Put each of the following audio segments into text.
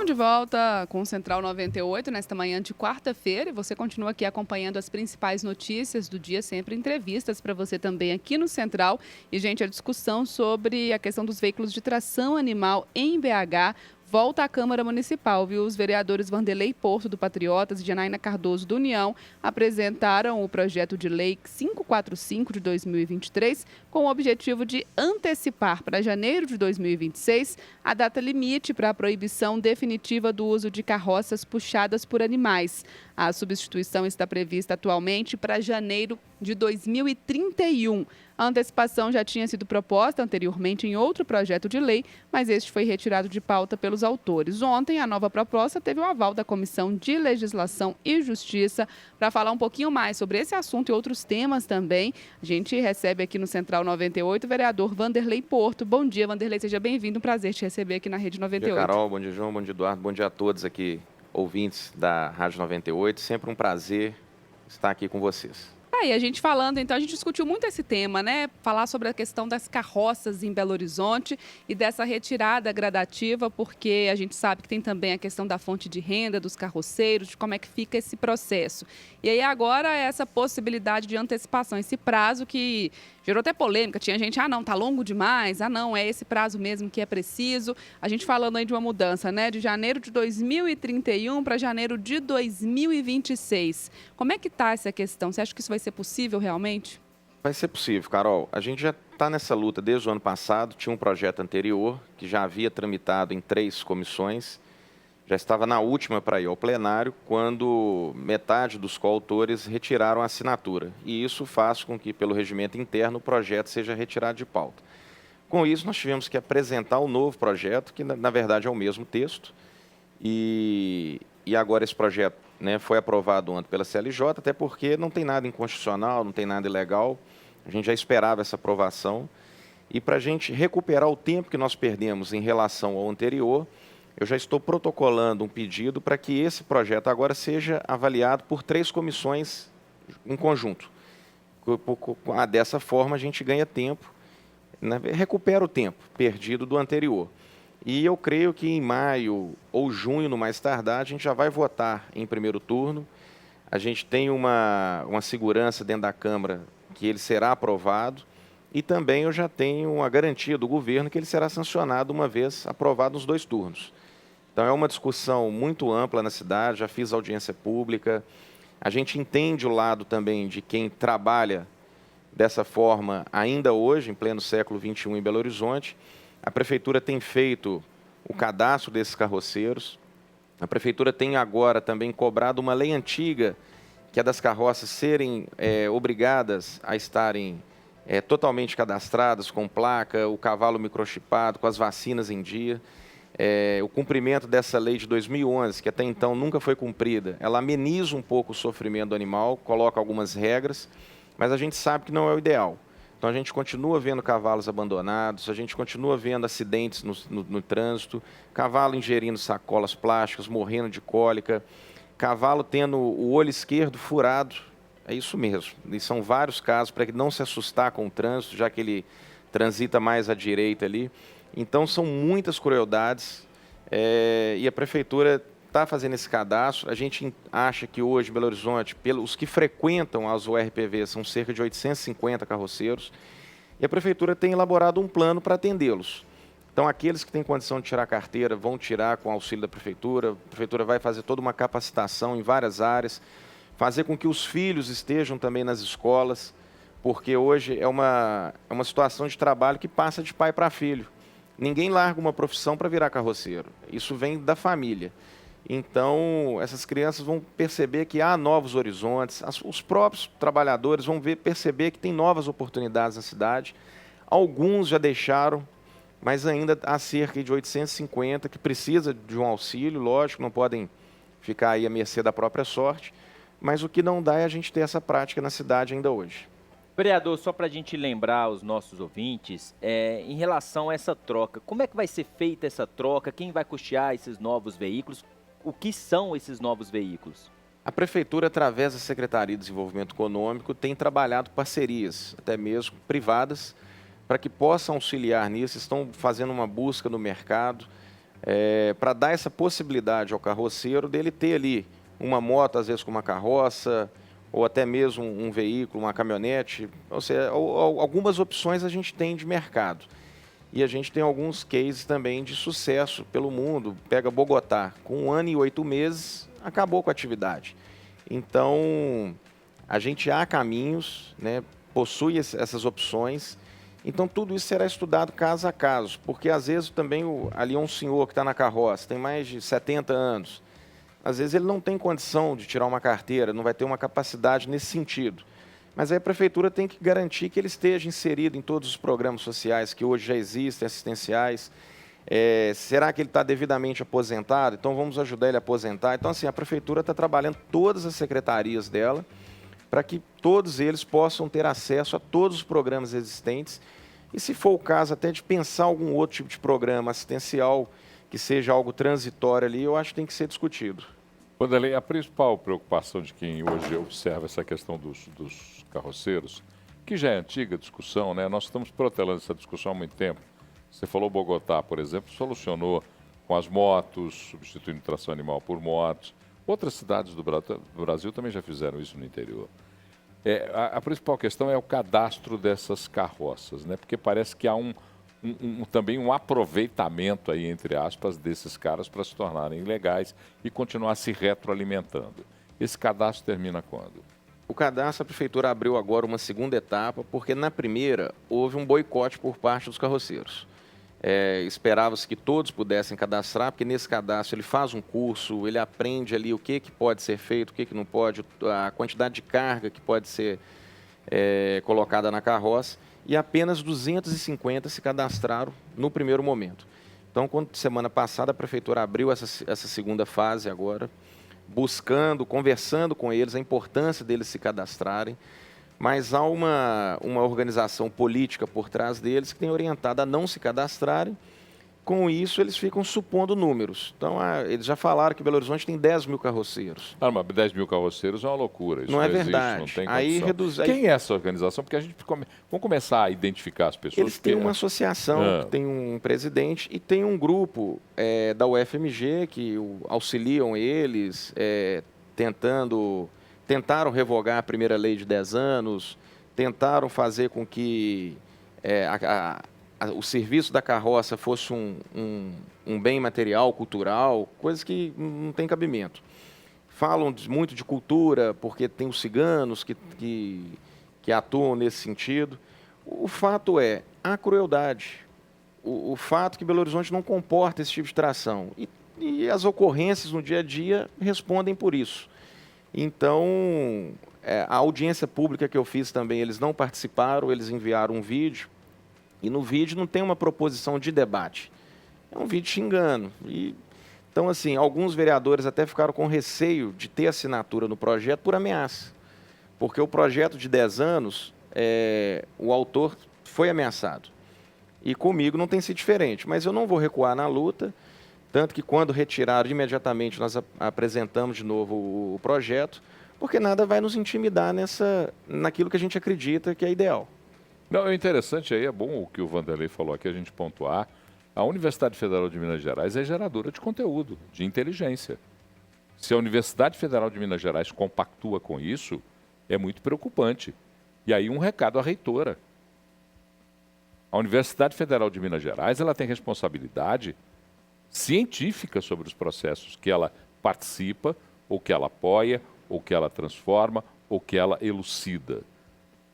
de volta com o Central 98 nesta manhã de quarta-feira e você continua aqui acompanhando as principais notícias do dia, sempre entrevistas para você também aqui no Central. E, gente, a discussão sobre a questão dos veículos de tração animal em BH volta à Câmara Municipal, viu? Os vereadores Vanderlei Porto, do Patriotas, e Janaína Cardoso, do União, apresentaram o projeto de lei 545 de 2023, com o objetivo de antecipar para janeiro de 2026 a data limite para a proibição definitiva do uso de carroças puxadas por animais. A substituição está prevista atualmente para janeiro de 2031. A antecipação já tinha sido proposta anteriormente em outro projeto de lei, mas este foi retirado de pauta pelos autores. Ontem, a nova proposta teve o aval da Comissão de Legislação e Justiça. Para falar um pouquinho mais sobre esse assunto e outros temas também, a gente recebe aqui no Central 98 o vereador Vanderlei Porto. Bom dia, Vanderlei, seja bem-vindo. Um prazer te receber aqui na Rede 98. Bom dia, Carol. Bom dia, João. Bom dia, Eduardo. Bom dia a todos aqui, ouvintes da Rádio 98. Sempre um prazer estar aqui com vocês. E a gente falando, então, a gente discutiu muito esse tema, né? Falar sobre a questão das carroças em Belo Horizonte e dessa retirada gradativa, porque a gente sabe que tem também a questão da fonte de renda dos carroceiros, de como é que fica esse processo. E aí agora essa possibilidade de antecipação, esse prazo que gerou até polêmica. Tinha gente, não, tá longo demais, não, é esse prazo mesmo que é preciso. A gente falando aí de uma mudança, né? De janeiro de 2031 para janeiro de 2026. Como é que tá essa questão? Você acha que isso vai ser possível realmente? Vai ser possível, Carol. A gente já está nessa luta desde o ano passado. Tinha um projeto anterior que já havia tramitado em 3 comissões. Já estava na última para ir ao plenário, quando metade dos coautores retiraram a assinatura. E isso faz com que, pelo regimento interno, o projeto seja retirado de pauta. Com isso, nós tivemos que apresentar o novo projeto, que na verdade é o mesmo texto. E agora esse projeto, né, foi aprovado ontem pela CLJ, até porque não tem nada inconstitucional, não tem nada ilegal. A gente já esperava essa aprovação. E para a gente recuperar o tempo que nós perdemos em relação ao anterior, eu já estou protocolando um pedido para que esse projeto agora seja avaliado por 3 comissões em conjunto. Dessa forma, a gente ganha tempo, né, recupera o tempo perdido do anterior. E eu creio que em maio ou junho, no mais tardar, a gente já vai votar em primeiro turno. A gente tem uma segurança dentro da Câmara que ele será aprovado. E também eu já tenho a garantia do governo que ele será sancionado uma vez aprovado nos 2 turnos. Então, é uma discussão muito ampla na cidade, já fiz audiência pública. A gente entende o lado também de quem trabalha dessa forma ainda hoje, em pleno século XXI, em Belo Horizonte. A Prefeitura tem feito o cadastro desses carroceiros. A Prefeitura tem agora também cobrado uma lei antiga, que é das carroças serem obrigadas a estarem totalmente cadastradas, com placa, o cavalo microchipado, com as vacinas em dia. O cumprimento dessa lei de 2011, que até então nunca foi cumprida, ela ameniza um pouco o sofrimento do animal, coloca algumas regras, mas a gente sabe que não é o ideal. Então, a gente continua vendo cavalos abandonados, a gente continua vendo acidentes no trânsito, cavalo ingerindo sacolas plásticas, morrendo de cólica, cavalo tendo o olho esquerdo furado. É isso mesmo. E são vários casos para não se assustar com o trânsito, já que ele transita mais à direita ali. Então, são muitas crueldades e a Prefeitura está fazendo esse cadastro. A gente acha que hoje, em Belo Horizonte, os que frequentam as URPV são cerca de 850 carroceiros, e a Prefeitura tem elaborado um plano para atendê-los. Então, aqueles que têm condição de tirar a carteira vão tirar com auxílio da Prefeitura. A Prefeitura vai fazer toda uma capacitação em várias áreas, fazer com que os filhos estejam também nas escolas, porque hoje é uma situação de trabalho que passa de pai para filho. Ninguém larga uma profissão para virar carroceiro. Isso vem da família. Então, essas crianças vão perceber que há novos horizontes, os próprios trabalhadores vão perceber que tem novas oportunidades na cidade. Alguns já deixaram, mas ainda há cerca de 850 que precisa de um auxílio, lógico, não podem ficar aí à mercê da própria sorte, mas o que não dá é a gente ter essa prática na cidade ainda hoje. Vereador, só para a gente lembrar os nossos ouvintes, em relação a essa troca, como é que vai ser feita essa troca? Quem vai custear esses novos veículos? O que são esses novos veículos? A Prefeitura, através da Secretaria de Desenvolvimento Econômico, tem trabalhado parcerias, até mesmo privadas, para que possam auxiliar nisso. Estão fazendo uma busca no mercado. para dar essa possibilidade ao carroceiro dele ter ali uma moto, às vezes com uma carroça, ou até mesmo um veículo, uma caminhonete. Ou seja, algumas opções a gente tem de mercado. E a gente tem alguns cases também de sucesso pelo mundo. Pega Bogotá, com 1 ano e 8 meses, acabou com a atividade. Então, a gente há caminhos, né, possui essas opções. Então, tudo isso será estudado caso a caso, porque às vezes também ali é um senhor que está na carroça, tem mais de 70 anos. Às vezes ele não tem condição de tirar uma carteira, não vai ter uma capacidade nesse sentido. Mas aí a prefeitura tem que garantir que ele esteja inserido em todos os programas sociais que hoje já existem, assistenciais. Será que ele está devidamente aposentado? Então vamos ajudar ele a aposentar. Então, assim, a prefeitura está trabalhando todas as secretarias dela para que todos eles possam ter acesso a todos os programas existentes. E, se for o caso, até de pensar algum outro tipo de programa assistencial que seja algo transitório ali, eu acho que tem que ser discutido. Vanderlei, a principal preocupação de quem hoje observa essa questão dos carroceiros, que já é antiga discussão, né? Nós estamos protelando essa discussão há muito tempo. Você falou Bogotá, por exemplo, solucionou com as motos, substituindo tração animal por motos. Outras cidades do Brasil também já fizeram isso no interior. A principal questão é o cadastro dessas carroças, né? Porque parece que há também um aproveitamento aí, entre aspas, desses caras para se tornarem legais e continuar se retroalimentando. Esse cadastro termina quando? O cadastro, a prefeitura abriu agora uma segunda etapa, porque na primeira houve um boicote por parte dos carroceiros. Esperava-se que todos pudessem cadastrar, porque nesse cadastro ele faz um curso, ele aprende ali o que pode ser feito, o que não pode, a quantidade de carga que pode ser colocada na carroça, e apenas 250 se cadastraram no primeiro momento. Então, semana passada a prefeitura abriu essa segunda fase agora, buscando, conversando com eles, a importância deles se cadastrarem, mas há uma organização política por trás deles que tem orientado a não se cadastrarem. Com isso, eles ficam supondo números. Então, eles já falaram que Belo Horizonte tem 10 mil carroceiros. Mas 10 mil carroceiros é uma loucura. Isso não é existe, verdade. Não tem aí Quem é essa organização? Porque a gente vamos começar a identificar as pessoas. Eles têm uma associação, que tem um presidente, e tem um grupo da UFMG que auxiliam eles, tentaram revogar a primeira lei de 10 anos, tentaram fazer com que o serviço da carroça fosse um bem material, cultural, coisas que não tem cabimento. Falam muito de cultura, porque tem os ciganos que atuam nesse sentido. O fato a crueldade. O fato que Belo Horizonte não comporta esse tipo de tração. E as ocorrências no dia a dia respondem por isso. Então, a audiência pública que eu fiz também, eles não participaram, eles enviaram um vídeo. E no vídeo não tem uma proposição de debate. É um vídeo xingando. Então, assim, alguns vereadores até ficaram com receio de ter assinatura no projeto por ameaça. Porque o projeto de 10 anos, o autor foi ameaçado. E comigo não tem sido diferente. Mas eu não vou recuar na luta. Tanto que quando retiraram, imediatamente nós apresentamos de novo o projeto. Porque nada vai nos intimidar naquilo que a gente acredita que é ideal. Não, é interessante aí, é bom o que o Vanderlei falou aqui, a gente pontuar. A Universidade Federal de Minas Gerais é geradora de conteúdo, de inteligência. Se a Universidade Federal de Minas Gerais compactua com isso, é muito preocupante. E aí um recado à reitora. A Universidade Federal de Minas Gerais, ela tem responsabilidade científica sobre os processos que ela participa, ou que ela apoia, ou que ela transforma, ou que ela elucida.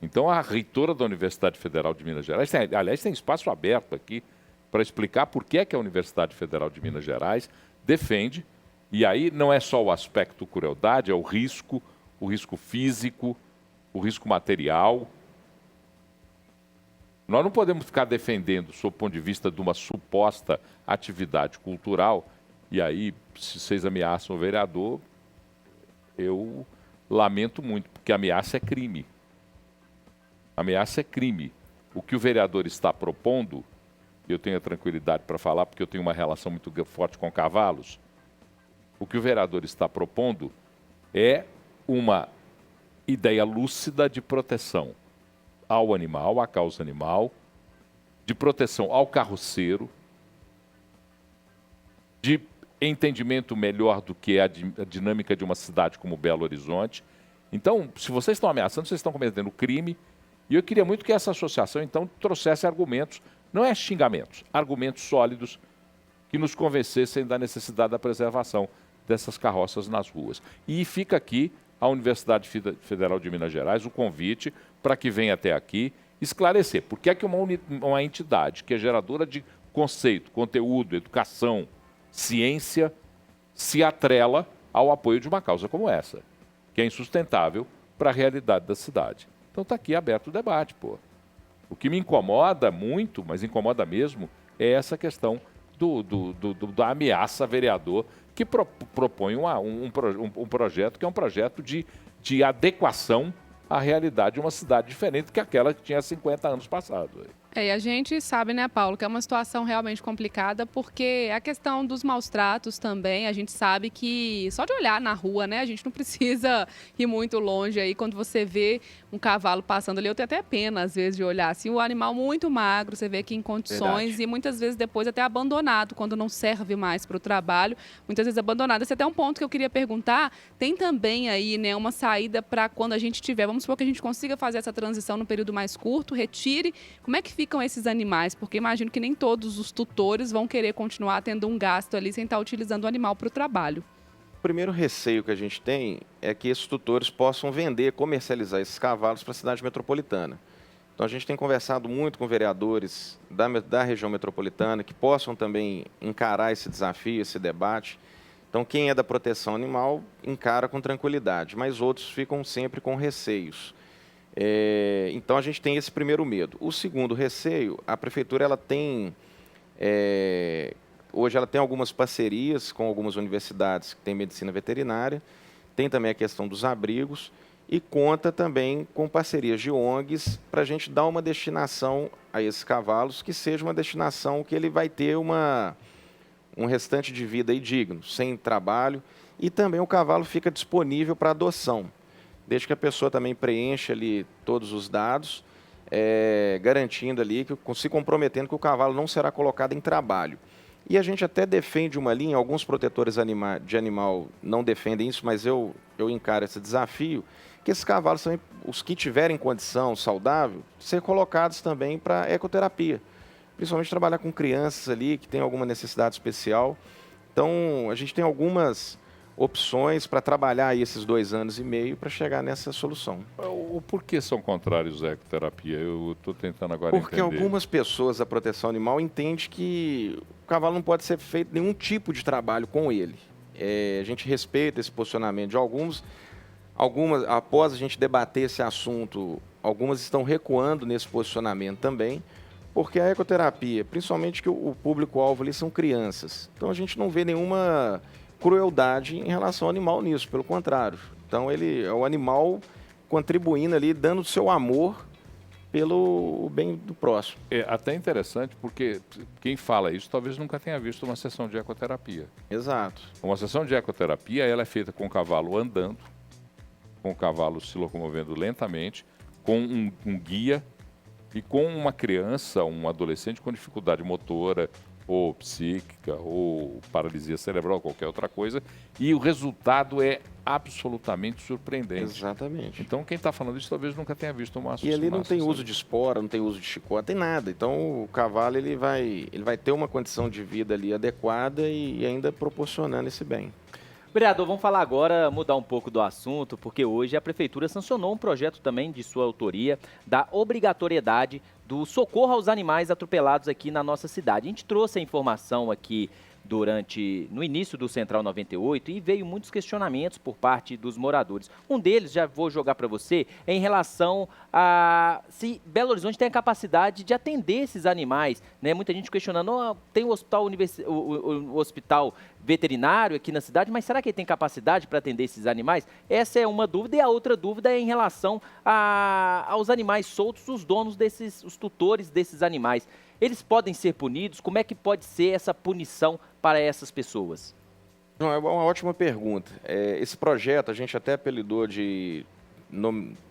Então, a reitora da Universidade Federal de Minas Gerais, aliás, tem espaço aberto aqui para explicar por que a Universidade Federal de Minas Gerais defende, e aí não é só o aspecto crueldade, é o risco físico, o risco material. Nós não podemos ficar defendendo, sob o ponto de vista de uma suposta atividade cultural, e aí, se vocês ameaçam o vereador, eu lamento muito, porque ameaça é crime. Ameaça é crime. O que o vereador está propondo, eu tenho a tranquilidade para falar, porque eu tenho uma relação muito forte com cavalos, o que o vereador está propondo é uma ideia lúcida de proteção ao animal, à causa animal, de proteção ao carroceiro, de entendimento melhor do que a dinâmica de uma cidade como Belo Horizonte. Então, se vocês estão ameaçando, vocês estão cometendo crime. E eu queria muito que essa associação, então, trouxesse argumentos, não é xingamentos, argumentos sólidos que nos convencessem da necessidade da preservação dessas carroças nas ruas. E fica aqui a Universidade Federal de Minas Gerais o convite para que venha até aqui esclarecer por que é que uma entidade que é geradora de conceito, conteúdo, educação, ciência, se atrela ao apoio de uma causa como essa, que é insustentável para a realidade da cidade. Então está aqui aberto o debate, pô. O que me incomoda muito, mas incomoda mesmo, é essa questão da ameaça a vereador que propõe um projeto que é um projeto de adequação à realidade de uma cidade diferente que aquela que tinha 50 anos passados. E a gente sabe, né, Paulo, que é uma situação realmente complicada, porque a questão dos maus tratos também, a gente sabe que só de olhar na rua, né, a gente não precisa ir muito longe aí, quando você vê um cavalo passando ali, eu tenho até pena, às vezes, de olhar assim, o animal muito magro, você vê aqui em condições, verdade, e muitas vezes depois até abandonado, quando não serve mais para o trabalho, muitas vezes abandonado. Esse é até um ponto que eu queria perguntar, tem também aí, né, uma saída para quando a gente tiver, vamos supor que a gente consiga fazer essa transição no período mais curto, retire, como é que ficam esses animais? Porque imagino que nem todos os tutores vão querer continuar tendo um gasto ali sem estar utilizando o animal para o trabalho. O primeiro receio que a gente tem é que esses tutores possam vender, comercializar esses cavalos para a cidade metropolitana. Então a gente tem conversado muito com vereadores da região metropolitana que possam também encarar esse desafio, esse debate. Então quem é da proteção animal encara com tranquilidade, mas outros ficam sempre com receios. Então a gente tem esse primeiro medo. O segundo receio, a prefeitura hoje ela tem algumas parcerias com algumas universidades que têm medicina veterinária, tem também a questão dos abrigos e conta também com parcerias de ONGs para a gente dar uma destinação a esses cavalos que seja uma destinação que ele vai ter um restante de vida aí digno, sem trabalho, e também o cavalo fica disponível para adoção, desde que a pessoa também preencha ali todos os dados, garantindo ali, se comprometendo que o cavalo não será colocado em trabalho. E a gente até defende uma linha, alguns protetores de animal não defendem isso, mas eu encaro esse desafio, que esses cavalos, são os que tiverem condição saudável, ser colocados também para ecoterapia. Principalmente trabalhar com crianças ali que têm alguma necessidade especial. Então, a gente tem algumas opções para trabalhar aí esses 2 anos e meio para chegar nessa solução. O porquê são contrários à ecoterapia? Eu estou tentando agora entender. Porque algumas pessoas da proteção animal entendem que o cavalo não pode ser feito nenhum tipo de trabalho com ele. A gente respeita esse posicionamento de algumas, após a gente debater esse assunto, algumas estão recuando nesse posicionamento também, porque a ecoterapia, principalmente que o público-alvo ali são crianças, então a gente não vê nenhuma crueldade em relação ao animal nisso, pelo contrário. Então ele é o animal contribuindo ali, dando o seu amor pelo bem do próximo. É até interessante porque quem fala isso talvez nunca tenha visto uma sessão de ecoterapia. Exato. Uma sessão de ecoterapia ela é feita com o cavalo andando, com o cavalo se locomovendo lentamente, com um guia e com uma criança, um adolescente com dificuldade motora, ou psíquica, ou paralisia cerebral, qualquer outra coisa, e o resultado é absolutamente surpreendente. Exatamente. Então, quem está falando isso talvez nunca tenha visto uma E ali não tem uso de espora, não tem uso de chicote, tem nada. Então, o cavalo ele vai ter uma condição de vida ali adequada e ainda proporcionando esse bem. Vereador, vamos falar agora, mudar um pouco do assunto, porque hoje a Prefeitura sancionou um projeto também de sua autoria da obrigatoriedade do socorro aos animais atropelados aqui na nossa cidade. A gente trouxe a informação aqui no início do Central 98 e veio muitos questionamentos por parte dos moradores. Um deles, já vou jogar para você, é em relação a se Belo Horizonte tem a capacidade de atender esses animais, né? Muita gente questionando, tem o hospital veterinário aqui na cidade, mas será que ele tem capacidade para atender esses animais? Essa é uma dúvida, e a outra dúvida é em relação aos animais soltos, os donos os tutores desses animais. Eles podem ser punidos? Como é que pode ser essa punição para essas pessoas? É uma ótima pergunta. Esse projeto, a gente até apelidou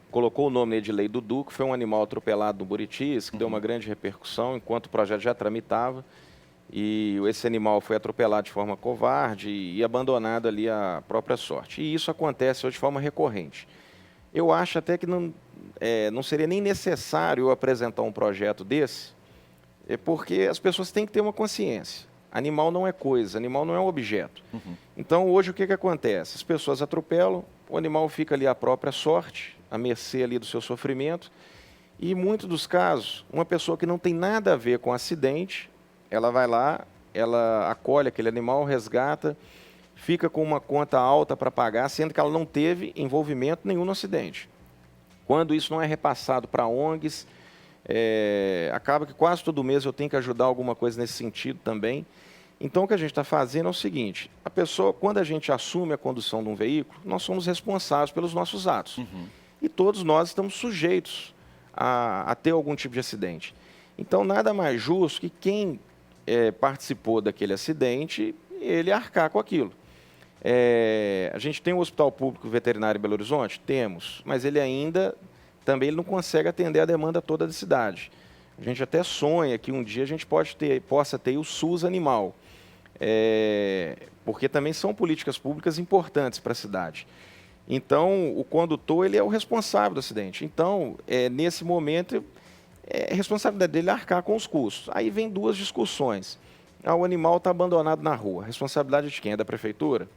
colocou o nome de Lei Dudu, que foi um animal atropelado no Buritis, que deu uma grande repercussão, enquanto o projeto já tramitava. e esse animal foi atropelado de forma covarde e abandonado ali à própria sorte. E isso acontece hoje de forma recorrente. Eu acho até que não seria nem necessário eu apresentar um projeto desse, porque as pessoas têm que ter uma consciência. Animal não é coisa, animal não é um objeto. Então, hoje, o que acontece? As pessoas atropelam, o animal fica ali à própria sorte, à mercê ali do seu sofrimento, e em muitos dos casos, uma pessoa que não tem nada a ver com acidente, ela vai lá, ela acolhe aquele animal, resgata, fica com uma conta alta para pagar, sendo que ela não teve envolvimento nenhum no acidente. Quando isso não é repassado para ONGs, acaba que quase todo mês eu tenho que ajudar alguma coisa nesse sentido também. Então, o que a gente está fazendo é o seguinte, a pessoa, quando a gente assume a condução de um veículo, nós somos responsáveis pelos nossos atos. E todos nós estamos sujeitos a ter algum tipo de acidente. Então, nada mais justo que quem participou daquele acidente, ele arcar com aquilo. A gente tem um hospital público veterinário em Belo Horizonte? Temos, mas ele ainda também não consegue atender a demanda toda da cidade. A gente até sonha que um dia a gente possa ter o SUS animal, porque também são políticas públicas importantes para a cidade. Então, o condutor ele é o responsável do acidente. Então, nesse momento, é responsabilidade dele arcar com os custos. Aí vem duas discussões. O animal está abandonado na rua. A responsabilidade de quem? É da prefeitura?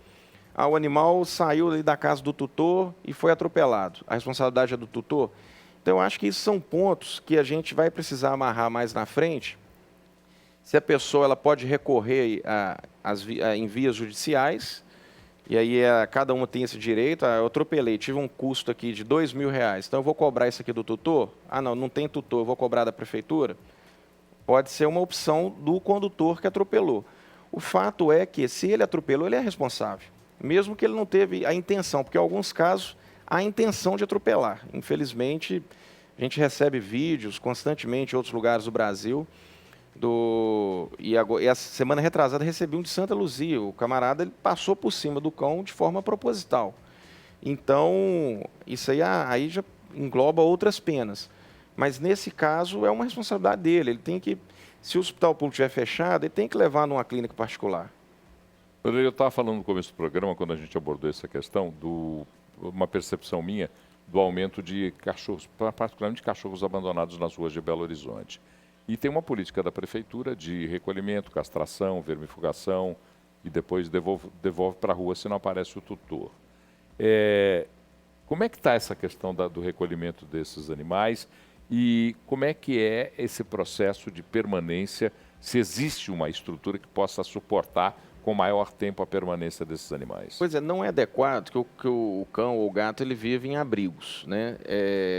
O animal saiu ali da casa do tutor e foi atropelado. A responsabilidade é do tutor? Então, eu acho que isso são pontos que a gente vai precisar amarrar mais na frente. Se a pessoa ela pode recorrer em vias judiciais, e aí cada uma tem esse direito. Eu atropelei, tive um custo aqui de R$2.000, então eu vou cobrar isso aqui do tutor? Não tem tutor, eu vou cobrar da prefeitura? Pode ser uma opção do condutor que atropelou. O fato é que, se ele atropelou, ele é responsável, mesmo que ele não teve a intenção, porque em alguns casos há a intenção de atropelar. Infelizmente, a gente recebe vídeos constantemente em outros lugares do Brasil. E essa semana retrasada recebi um de Santa Luzia. O camarada ele passou por cima do cão de forma proposital. Então, isso aí já engloba outras penas. Mas, nesse caso, é uma responsabilidade dele. Ele tem que, se o hospital público estiver fechado, ele tem que levar numa clínica particular. Eu estava falando no começo do programa, quando a gente abordou essa questão, uma percepção minha do aumento de cachorros, particularmente cachorros abandonados nas ruas de Belo Horizonte. E tem uma política da prefeitura de recolhimento, castração, vermifugação e depois devolve para a rua se não aparece o tutor. Como é que está essa questão do recolhimento desses animais e como é que é esse processo de permanência, se existe uma estrutura que possa suportar com maior tempo a permanência desses animais? Pois é, não é adequado que o cão ou o gato ele vive em abrigos, né?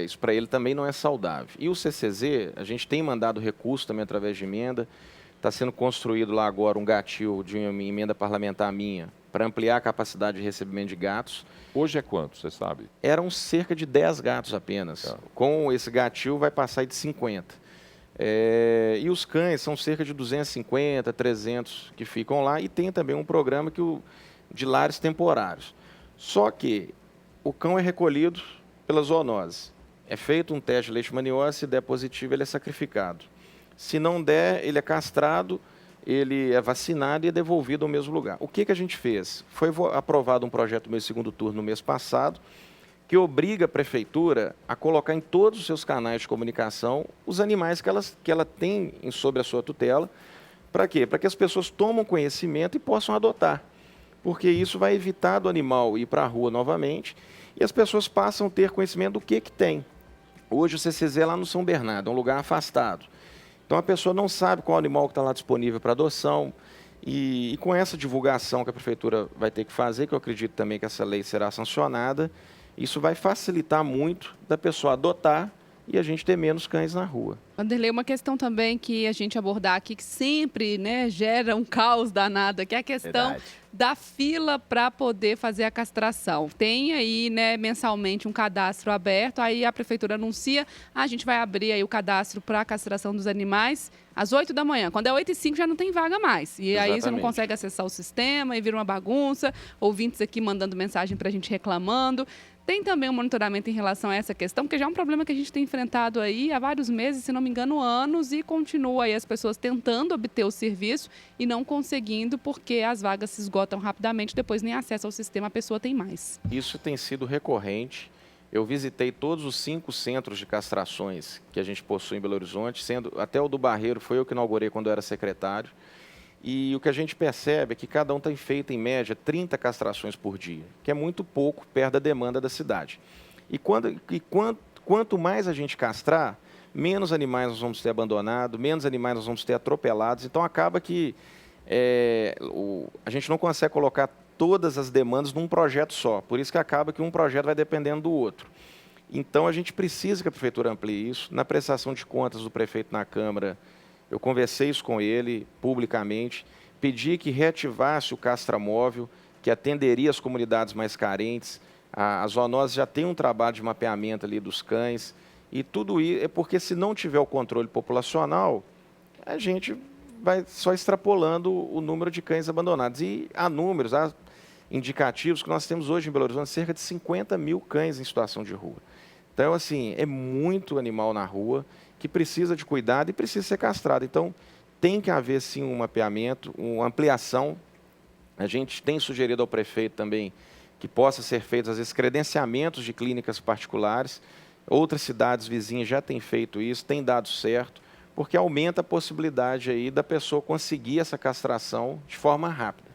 Isso para ele também não é saudável. E o CCZ, a gente tem mandado recurso também através de emenda, está sendo construído lá agora um gatil de uma emenda parlamentar minha para ampliar a capacidade de recebimento de gatos. Hoje é quanto, você sabe? Eram cerca de 10 gatos apenas. Tá. Com esse gatil vai passar de 50. E os cães são cerca de 250, 300 que ficam lá, e tem também um programa de lares temporários. Só que o cão é recolhido pela zoonose. É feito um teste de leishmaniose, se der positivo, ele é sacrificado. Se não der, ele é castrado, ele é vacinado e é devolvido ao mesmo lugar. O que a gente fez? Foi aprovado um projeto no meu segundo turno no mês passado, que obriga a prefeitura a colocar em todos os seus canais de comunicação os animais que ela tem sob a sua tutela. Para quê? Para que as pessoas tomem conhecimento e possam adotar. Porque isso vai evitar do animal ir para a rua novamente e as pessoas passam a ter conhecimento do que tem. Hoje o CCZ é lá no São Bernardo, é um lugar afastado. Então a pessoa não sabe qual animal que está lá disponível para adoção. E com essa divulgação que a prefeitura vai ter que fazer, que eu acredito também que essa lei será sancionada, isso vai facilitar muito da pessoa adotar e a gente ter menos cães na rua. Vanderlei, uma questão também que a gente abordar aqui, que sempre gera um caos danado, que é a questão da fila para poder fazer a castração. Tem aí, mensalmente um cadastro aberto, aí a prefeitura anuncia, a gente vai abrir aí o cadastro para a castração dos animais às 8 da manhã. Quando é 8h05 já não tem vaga mais. E aí você não consegue acessar o sistema e vira uma bagunça, ouvintes aqui mandando mensagem para a gente reclamando. Tem também um monitoramento em relação a essa questão, porque já é um problema que a gente tem enfrentado aí há vários meses, se não me engano, anos, e continua aí as pessoas tentando obter o serviço e não conseguindo, porque as vagas se esgotam rapidamente, depois nem acesso ao sistema a pessoa tem mais. Isso tem sido recorrente. Eu visitei todos os 5 centros de castrações que a gente possui em Belo Horizonte, sendo até o do Barreiro, foi eu que inaugurei quando eu era secretário. E o que a gente percebe é que cada um tem feito, em média, 30 castrações por dia, que é muito pouco perto da demanda da cidade. Quanto mais a gente castrar, menos animais nós vamos ter abandonado, menos animais nós vamos ter atropelados. Então, acaba que a gente não consegue colocar todas as demandas num projeto só. Por isso que acaba que um projeto vai dependendo do outro. Então, a gente precisa que a Prefeitura amplie isso. Na prestação de contas do prefeito na Câmara, eu conversei isso com ele publicamente, pedi que reativasse o castramóvel, que atenderia as comunidades mais carentes. A zoonose já tem um trabalho de mapeamento ali dos cães, e tudo isso é porque, se não tiver o controle populacional, a gente vai só extrapolando o número de cães abandonados. E há números, há indicativos que nós temos hoje em Belo Horizonte cerca de 50 mil cães em situação de rua. Então, assim, é muito animal na rua que precisa de cuidado e precisa ser castrado. Então, tem que haver, sim, um mapeamento, uma ampliação. A gente tem sugerido ao prefeito também que possa ser feito, às vezes, credenciamentos de clínicas particulares. Outras cidades vizinhas já têm feito isso, tem dado certo, porque aumenta a possibilidade aí da pessoa conseguir essa castração de forma rápida.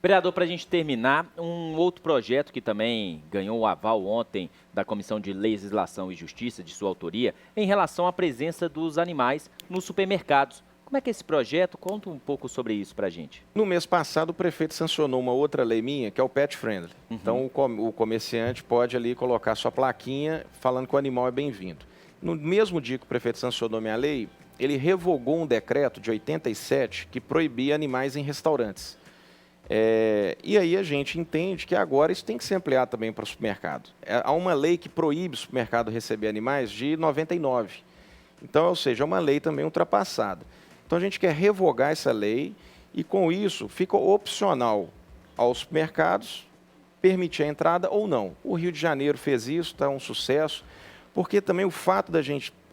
Vereador, para a gente terminar, um outro projeto que também ganhou o aval ontem da Comissão de Legislação e Justiça, de sua autoria, em relação à presença dos animais nos supermercados. Como é que é esse projeto? Conta um pouco sobre isso para a gente. No mês passado, o prefeito sancionou uma outra lei minha, que é o Pet Friendly. Então, o comerciante pode ali colocar sua plaquinha falando que o animal é bem-vindo. No mesmo dia que o prefeito sancionou minha lei, ele revogou um decreto de 87 que proibia animais em restaurantes. E aí a gente entende que agora isso tem que ser ampliado também para o supermercado. Há uma lei que proíbe o supermercado receber animais de 99. Então, ou seja, é uma lei também ultrapassada. Então, a gente quer revogar essa lei e, com isso, fica opcional aos supermercados permitir a entrada ou não. O Rio de Janeiro fez isso, está um sucesso, porque também o fato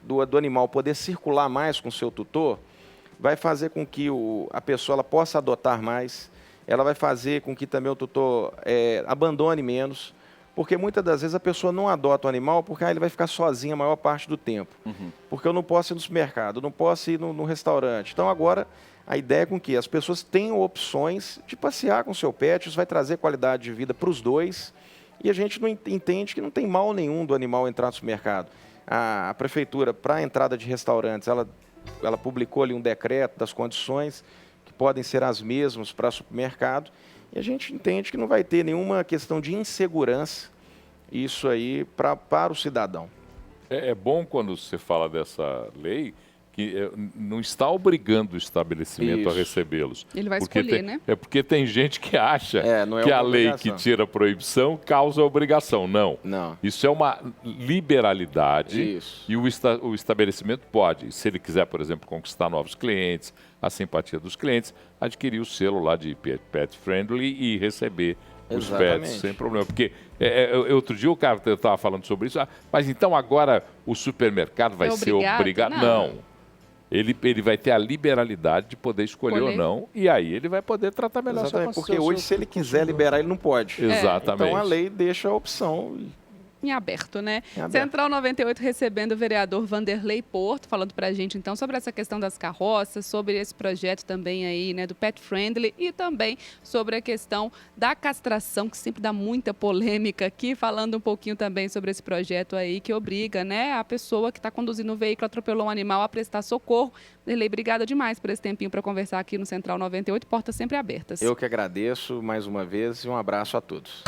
do animal poder circular mais com o seu tutor vai fazer com que a pessoa ela possa adotar mais, ela vai fazer com que também o tutor abandone menos, porque muitas das vezes a pessoa não adota o animal porque ele vai ficar sozinho a maior parte do tempo. Porque eu não posso ir no supermercado, eu não posso ir no restaurante. Então, agora, a ideia é com que as pessoas tenham opções de passear com o seu pet, isso vai trazer qualidade de vida para os dois, e a gente não entende que não tem mal nenhum do animal entrar no supermercado. A prefeitura, para a entrada de restaurantes, ela publicou ali um decreto das condições que podem ser as mesmas para supermercado, e a gente entende que não vai ter nenhuma questão de insegurança isso aí para o cidadão. É bom quando você fala dessa lei que não está obrigando o estabelecimento a recebê-los. Ele vai escolher, né? É porque tem gente que acha que a lei que tira a proibição causa obrigação. Não. Isso é uma liberalidade. Isso. E o estabelecimento pode, se ele quiser, por exemplo, conquistar novos clientes, a simpatia dos clientes, adquirir o selo lá de Pet Friendly e receber os pets sem problema. Porque outro dia o cara estava falando sobre isso, mas então agora o supermercado vai ser obrigado? Não. Ele vai ter a liberalidade de poder escolher ou não, e aí ele vai poder tratar melhor sua consciência. Porque hoje, se ele quiser liberar, ele não pode. Exatamente. Então a lei deixa a opção. Em aberto, né? Central 98 recebendo o vereador Vanderlei Porto, falando pra gente então sobre essa questão das carroças, sobre esse projeto também aí, né, do Pet Friendly, e também sobre a questão da castração, que sempre dá muita polêmica aqui, falando um pouquinho também sobre esse projeto aí que obriga, né, a pessoa que está conduzindo o veículo, atropelou um animal, a prestar socorro. Vanderlei, obrigada demais por esse tempinho para conversar aqui no Central 98, portas sempre abertas. Eu que agradeço mais uma vez e um abraço a todos.